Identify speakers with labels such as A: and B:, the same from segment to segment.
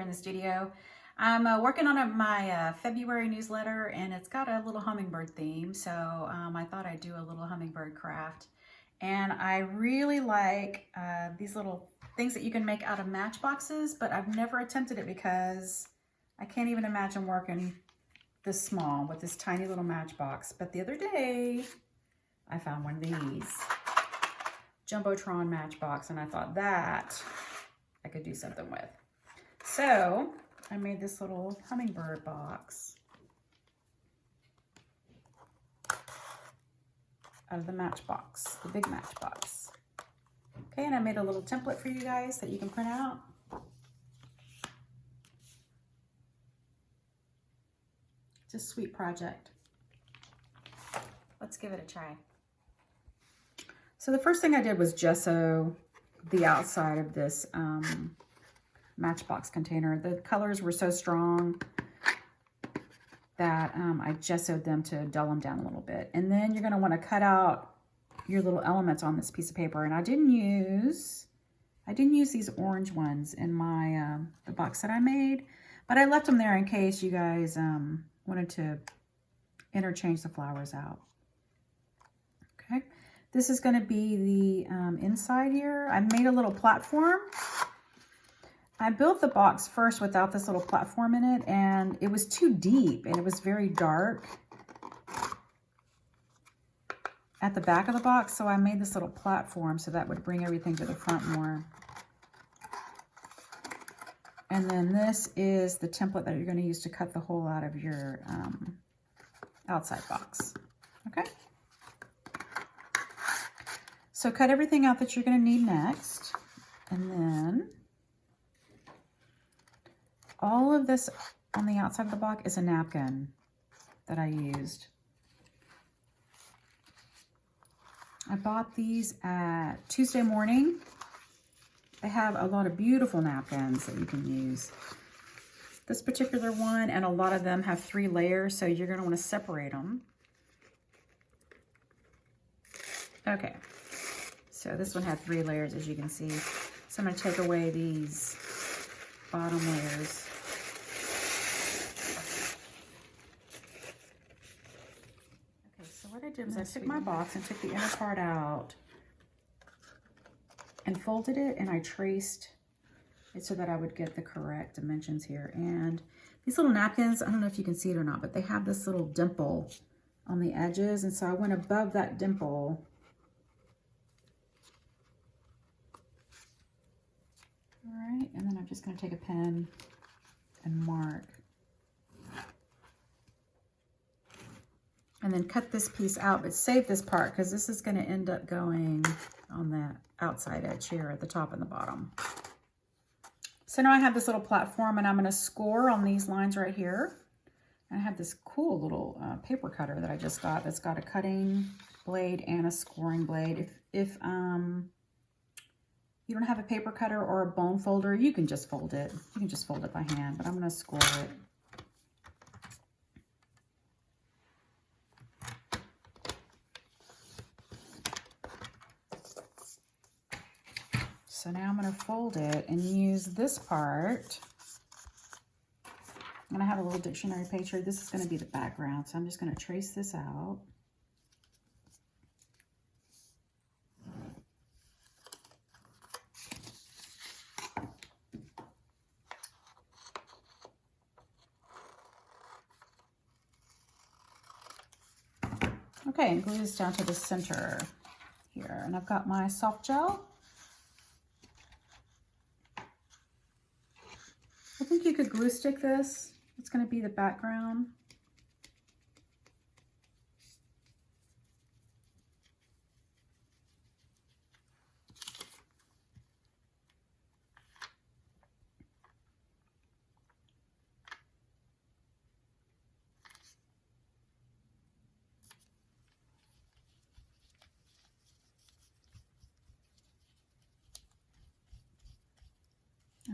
A: in the studio. I'm working on my February newsletter, and it's got a little hummingbird theme, so I thought I'd do a little hummingbird craft. And I really like these little things that you can make out of matchboxes, but I've never attempted it because I can't even imagine working this small with this tiny little matchbox. But the other day, I found one of these Jumbotron matchbox, and I thought that I could do something with. So I made this little hummingbird box out of the matchbox, the big matchbox. Okay, and I made a little template for you guys that you can print out. It's a sweet project. Let's give it a try. So the first thing I did was gesso the outside of this matchbox container. The colors were so strong that I gessoed them to dull them down a little bit. And then you're going to want to cut out your little elements on this piece of paper. And I didn't use these orange ones in my the box that I made, but I left them there in case you guys wanted to interchange the flowers out. Okay, this is going to be the inside here. I made a little platform. I built the box first without this little platform in it, and it was too deep and it was very dark at the back of the box, so I made this little platform so that would bring everything to the front more. And then this is the template that you're going to use to cut the hole out of your outside box. Okay? So cut everything out that you're going to need next, and then all of this on the outside of the box is a napkin that I used. I bought these at Tuesday Morning. They have a lot of beautiful napkins that you can use. This particular one, and a lot of them have 3 layers, so you're going to want to separate them. Okay, so this one had 3 layers, as you can see. So I'm going to take away these bottom layers. Okay, so what I did was I took my box and took the inner part out and folded it, and I traced it so that I would get the correct dimensions here. And these little napkins, I don't know if you can see it or not, but they have this little dimple on the edges, and so I went above that dimple. All right, and then I'm just going to take a pen and mark. And then cut this piece out, but save this part because this is going to end up going on the outside edge here at the top and the bottom. So now I have this little platform, and I'm going to score on these lines right here. And I have this cool little paper cutter that I just got that's got a cutting blade and a scoring blade. If you don't have a paper cutter or a bone folder, you can just fold it. You can just fold it by hand, but I'm going to score it. So now I'm going to fold it and use this part. I'm going to have a little dictionary page here. This is going to be the background, so I'm just going to trace this out. Okay, and glue this down to the center here. And I've got my soft gel. I think you could glue stick this. It's going to be the background.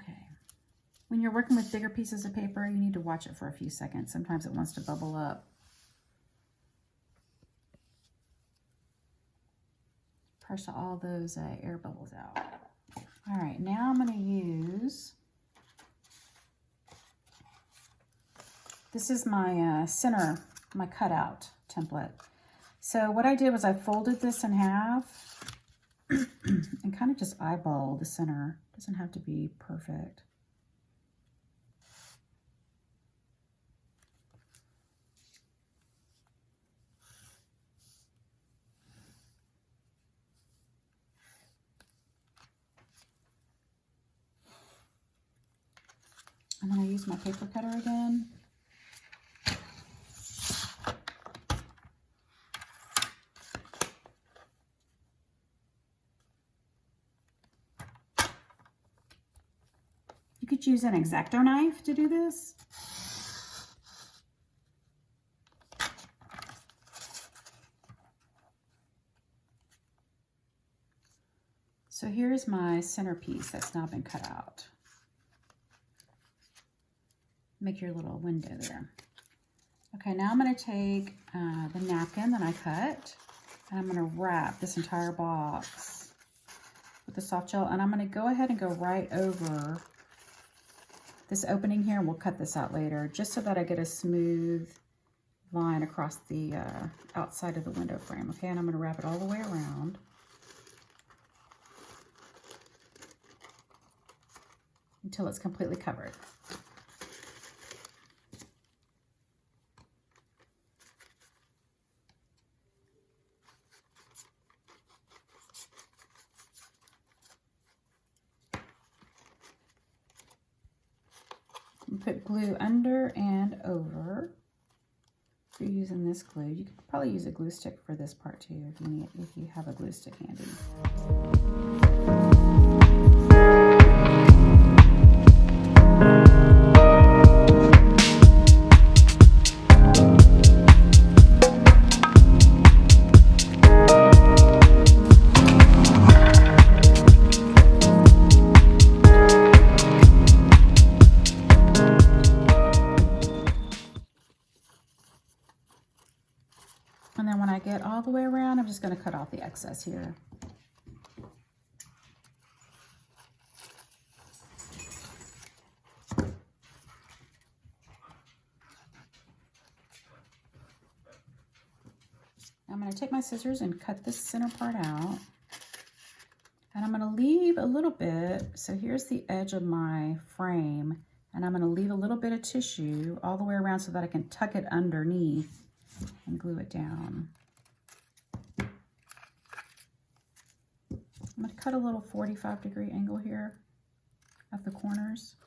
A: Okay. When you're working with bigger pieces of paper, you need to watch it for a few seconds. Sometimes it wants to bubble up. Press all those air bubbles out. All right, now I'm going to use This is my center, my cutout template. So what I did was I folded this in half and kind of just eyeball the center. Doesn't have to be perfect. I'm going to use my paper cutter again. You could use an X-Acto knife to do this. So here's my centerpiece that's now been cut out. Make your little window there. Okay, now I'm going to take the napkin that I cut, and I'm going to wrap this entire box with the soft gel, and I'm going to go ahead and go right over this opening here, and we'll cut this out later, just so that I get a smooth line across the outside of the window frame. Okay, and I'm going to wrap it all the way around. Until it's completely covered. And put glue under and over. If you're using this glue, you could probably use a glue stick for this part too, if you have a glue stick handy. And then when I get all the way around, I'm just going to cut off the excess here. I'm going to take my scissors and cut this center part out. And I'm going to leave a little bit. So here's the edge of my frame. And I'm going to leave a little bit of tissue all the way around so that I can tuck it underneath and glue it down. I'm going to cut a little 45-degree angle here at the corners.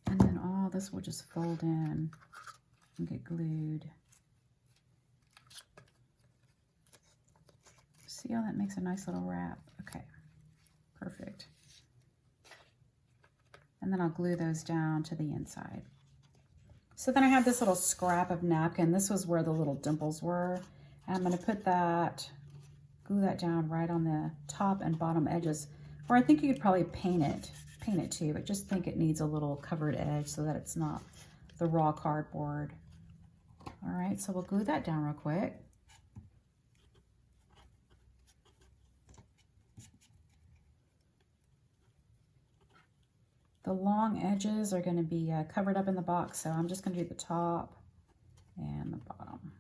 A: And then all this will just fold in and get glued. See how that makes a nice little wrap? Okay, perfect. And then I'll glue those down to the inside. So then I have this little scrap of napkin. This was where the little dimples were. And I'm going to put that, glue that down right on the top and bottom edges. Or I think you could probably paint it too, but just think it needs a little covered edge so that it's not the raw cardboard. All right, so we'll glue that down real quick. The long edges are going to be covered up in the box, so I'm just going to do the top and the bottom.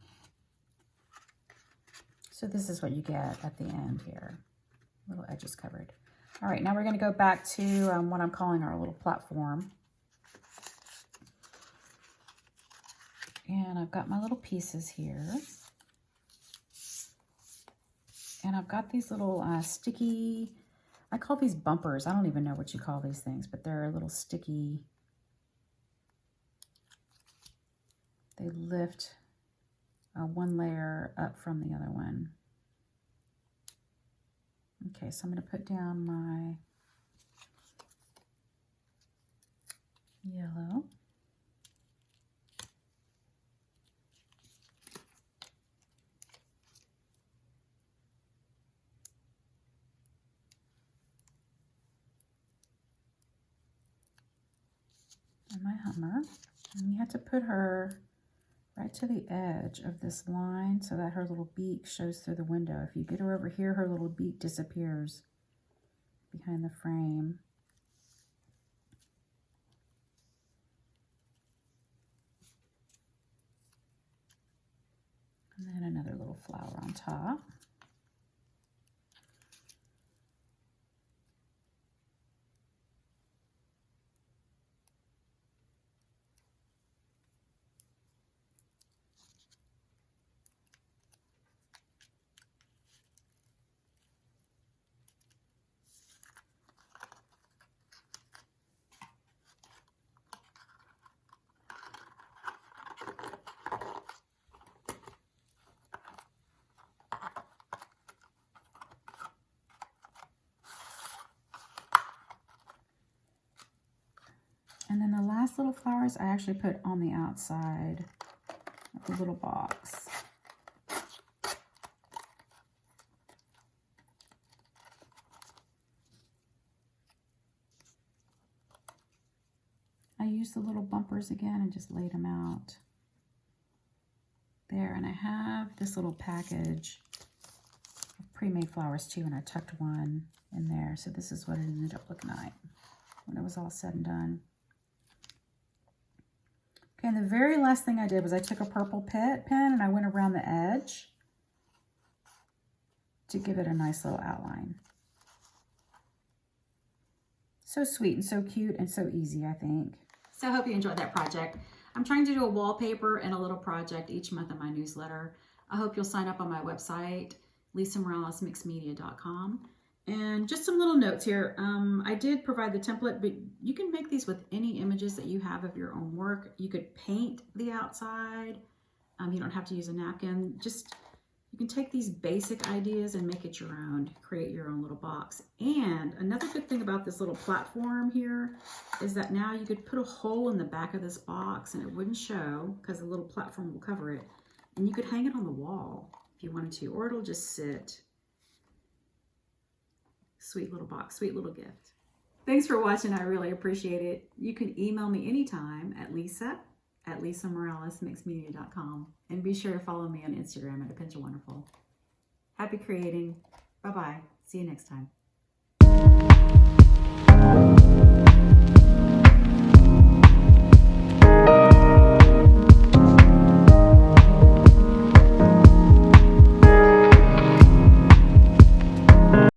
A: So this is what you get at the end here, little edges covered. All right, now we're going to go back to what I'm calling our little platform. And I've got my little pieces here. And I've got these little sticky, I call these bumpers. I don't even know what you call these things, but they're a little sticky. They lift one layer up from the other one. Okay, so I'm going to put down my yellow. And my Hummer. And you have to put her right to the edge of this line so that her little beak shows through the window. If you get her over here, her little beak disappears behind the frame. And then another little flower on top. And then the last little flowers I actually put on the outside of the little box. I used the little bumpers again and just laid them out there. And I have this little package of pre-made flowers too, and I tucked one in there. So this is what it ended up looking like when it was all said and done. Okay, and the very last thing I did was I took a purple pen and I went around the edge to give it a nice little outline. So sweet and so cute and so easy, I think. So I hope you enjoyed that project. I'm trying to do a wallpaper and a little project each month in my newsletter. I hope you'll sign up on my website, lisamoralesmixmedia.com. And just some little notes here. I did provide the template, but you can make these with any images that you have of your own work. You could paint the outside. You don't have to use a napkin. You can take these basic ideas and make it your own, create your own little box. And another good thing about this little platform here is that now you could put a hole in the back of this box and it wouldn't show because the little platform will cover it. And you could hang it on the wall if you wanted to, or it'll just sit. Sweet little box, sweet little gift. Thanks for watching. I really appreciate it. You can email me anytime at lisamoralesmixmedia.com. And be sure to follow me on Instagram at A Pinch of Wonderful. Happy creating. Bye-bye. See you next time.